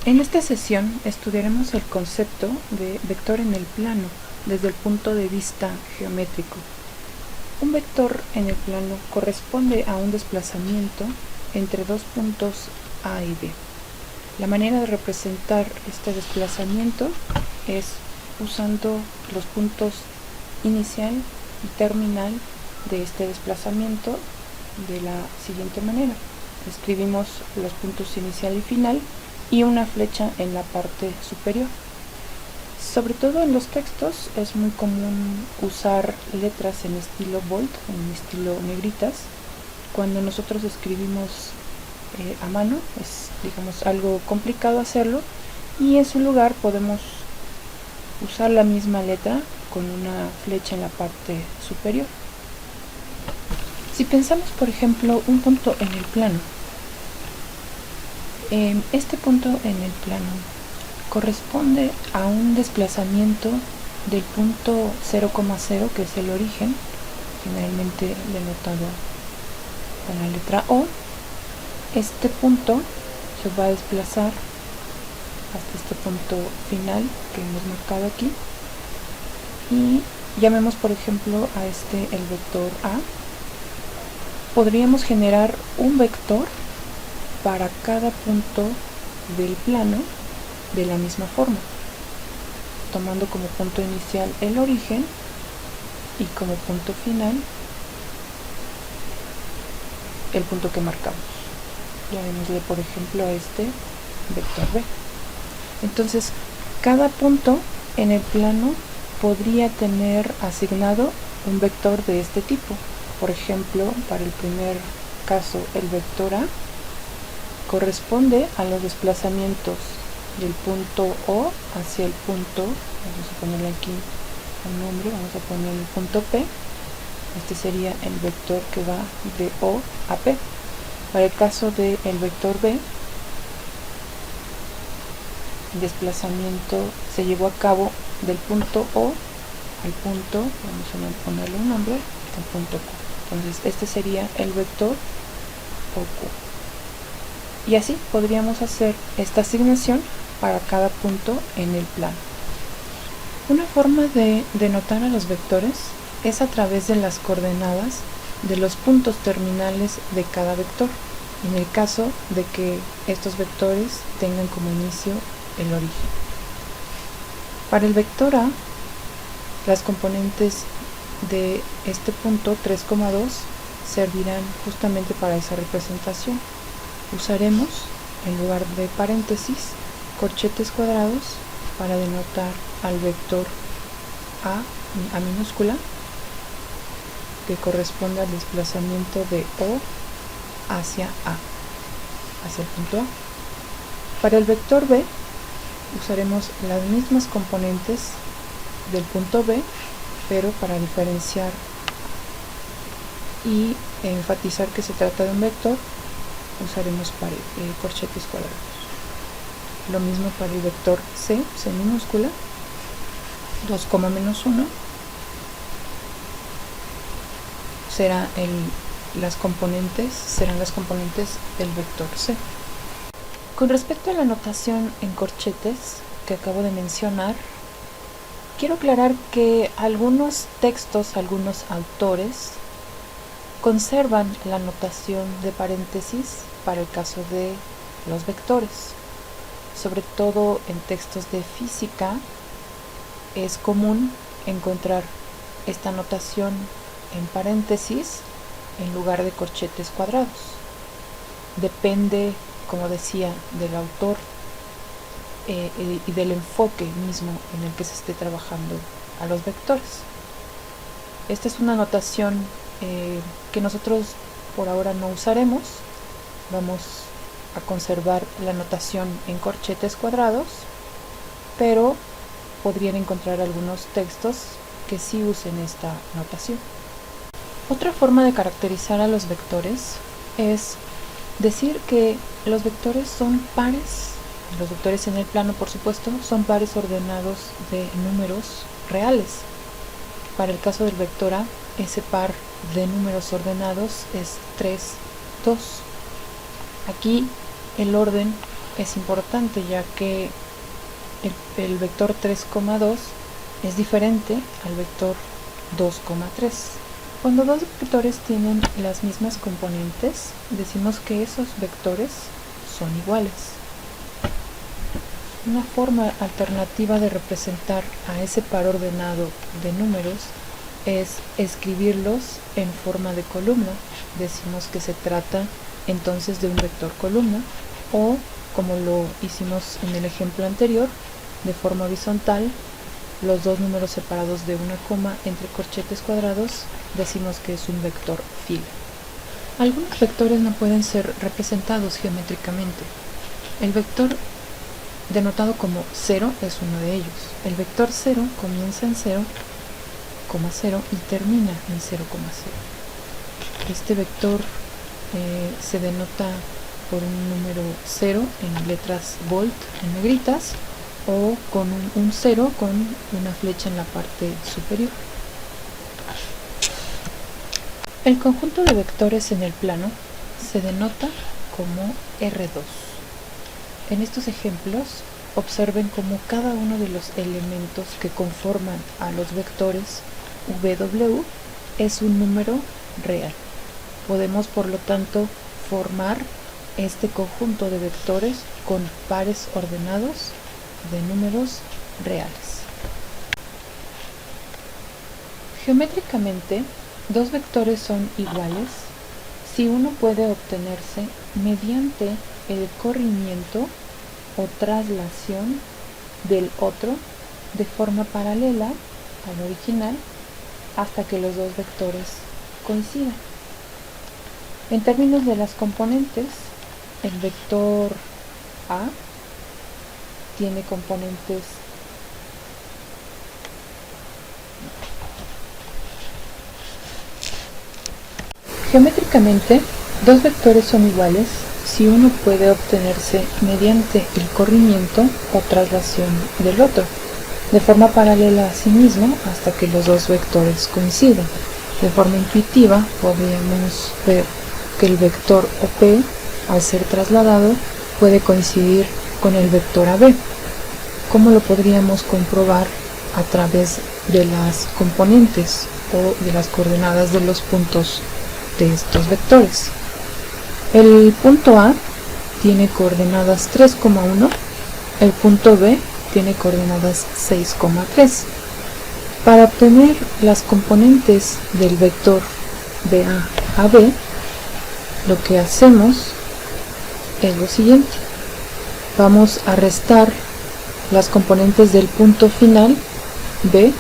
En esta sesión estudiaremos el concepto de vector en el plano desde el punto de vista geométrico. Un vector en el plano corresponde a un desplazamiento entre dos puntos A y B. La manera de representar este desplazamiento es usando los puntos inicial y terminal de este desplazamiento de la siguiente manera. Escribimos los puntos inicial y final y una flecha en la parte superior. Sobre todo en los textos es muy común usar letras en estilo bold, en estilo negritas. Cuando nosotros escribimos a mano es, digamos, algo complicado hacerlo, y en su lugar podemos usar la misma letra con una flecha en la parte superior. Si pensamos, por ejemplo, un punto en el plano, este punto en el plano corresponde a un desplazamiento del punto 0,0, que es el origen, generalmente denotado con la letra O. Este punto se va a desplazar hasta este punto final que hemos marcado aquí, y llamemos por ejemplo a este el vector A. Podríamos generar un vector para cada punto del plano de la misma forma, tomando como punto inicial el origen y como punto final el punto que marcamos. Llamémosle por ejemplo a este vector B. Entonces, cada punto en el plano podría tener asignado un vector de este tipo. Por ejemplo, para el primer caso, el vector A corresponde a los desplazamientos del punto O hacia el punto, vamos a ponerle aquí un nombre, vamos a poner el punto P. Este sería el vector que va de O a P. Para el caso del vector B, el desplazamiento se llevó a cabo del punto O al punto, vamos a ponerle un nombre, el punto Q. Entonces este sería el vector OQ. Y así podríamos hacer esta asignación para cada punto en el plano. Una forma de denotar a los vectores es a través de las coordenadas de los puntos terminales de cada vector, en el caso de que estos vectores tengan como inicio el origen. Para el vector A, las componentes de este punto 3,2 servirán justamente para esa representación. Usaremos, en lugar de paréntesis, corchetes cuadrados para denotar al vector A minúscula, que corresponde al desplazamiento de O hacia A, hacia el punto A. Para el vector B, usaremos las mismas componentes del punto B, pero para diferenciar y enfatizar que se trata de un vector, usaremos corchetes cuadrados. Lo mismo para el vector C minúscula, 2, -1 serán las componentes del vector C. Con respecto a la notación en corchetes que acabo de mencionar, quiero aclarar que algunos textos, algunos autores conservan la notación de paréntesis para el caso de los vectores. Sobre todo en textos de física es común encontrar esta notación en paréntesis en lugar de corchetes cuadrados. Depende, como decía, del autor y del enfoque mismo en el que se esté trabajando a los vectores. Esta es una notación que nosotros por ahora no usaremos. Vamos a conservar la notación en corchetes cuadrados, pero podrían encontrar algunos textos que sí usen esta notación. Otra forma de caracterizar a los vectores es decir que los vectores son pares. Los vectores en el plano, por supuesto, son pares ordenados de números reales. Para el caso del vector A, ese par de números ordenados es 3, 2. Aquí el orden es importante, ya que el vector 3,2 es diferente al vector 2,3. Cuando dos vectores tienen las mismas componentes, decimos que esos vectores son iguales. Una forma alternativa de representar a ese par ordenado de números es escribirlos en forma de columna. Decimos que se trata entonces de un vector columna, o como lo hicimos en el ejemplo anterior, de forma horizontal, los dos números separados de una coma entre corchetes cuadrados, decimos que es un vector fila. Algunos vectores no pueden ser representados geométricamente. El vector denotado como 0 es uno de ellos. El vector 0 comienza en 0,0 y termina en 0,0. Este vector se denota por un número 0 en letras bold, en negritas, o con un 0 con una flecha en la parte superior. El conjunto de vectores en el plano se denota como R2. En estos ejemplos, observen cómo cada uno de los elementos que conforman a los vectores VW es un número real. Podemos, por lo tanto, formar este conjunto de vectores con pares ordenados de números reales. Geométricamente, dos vectores son iguales si uno puede obtenerse mediante el corrimiento o traslación del otro de forma paralela al original hasta que los dos vectores coincidan. En términos de las componentes, el vector A tiene componentes geométricamente. Dos vectores son iguales si uno puede obtenerse mediante el corrimiento o traslación del otro de forma paralela a sí mismo hasta que los dos vectores coincidan. De forma intuitiva podríamos ver que el vector OP, al ser trasladado, puede coincidir con el vector AB. ¿Cómo lo podríamos comprobar? A través de las componentes o de las coordenadas de los puntos de estos vectores. El punto A tiene coordenadas 3,1, el punto B tiene coordenadas 6,3. Para obtener las componentes del vector de A a B, lo que hacemos es lo siguiente. Vamos a restar las componentes del punto final B,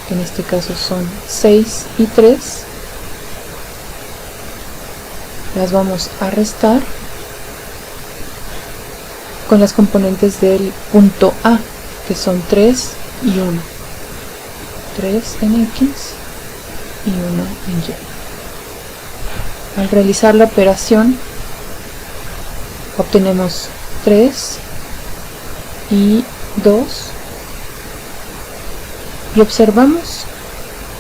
que en este caso son 6 y 3, las vamos a restar con las componentes del punto A, que son 3 y 1. 3 en X y 1 en Y. Al realizar la operación, obtenemos 3 y 2, y observamos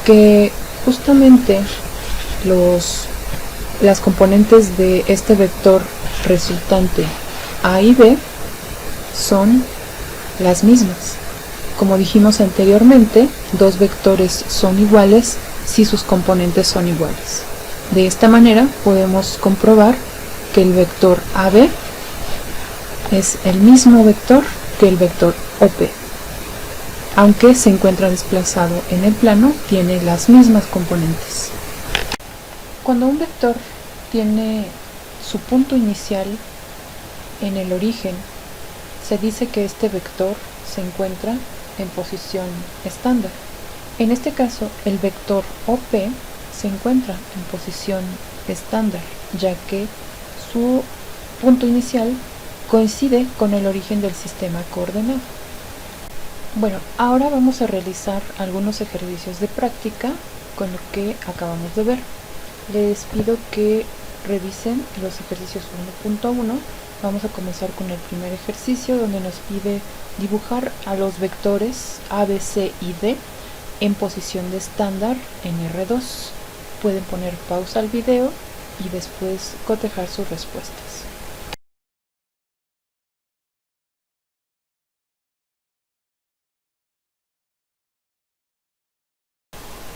que justamente las componentes de este vector resultante A y B son las mismas. Como dijimos anteriormente, dos vectores son iguales si sus componentes son iguales. De esta manera podemos comprobar que el vector AB es el mismo vector que el vector OP. Aunque se encuentra desplazado en el plano, tiene las mismas componentes. Cuando un vector tiene su punto inicial en el origen, se dice que este vector se encuentra en posición estándar. En este caso, el vector OP se encuentra en posición estándar, ya que su punto inicial coincide con el origen del sistema coordenado. Bueno, ahora vamos a realizar algunos ejercicios de práctica con lo que acabamos de ver. Les pido que revisen los ejercicios 1.1. Vamos a comenzar con el primer ejercicio, donde nos pide dibujar a los vectores A, B, C y D en posición de estándar en R2. Pueden poner pausa al video y después cotejar sus respuestas.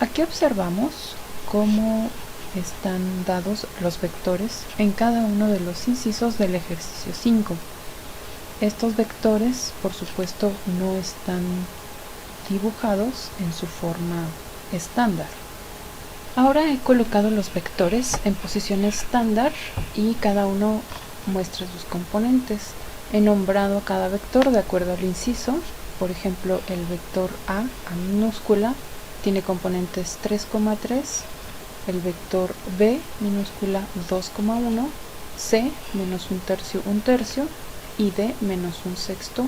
Aquí observamos cómo están dados los vectores en cada uno de los incisos del ejercicio 5. Estos vectores, por supuesto, no están dibujados en su forma estándar. Ahora he colocado los vectores en posición estándar y cada uno muestra sus componentes. He nombrado cada vector de acuerdo al inciso. Por ejemplo, el vector A minúscula tiene componentes 3,3, el vector B minúscula 2,1, C menos un tercio y D menos un sexto.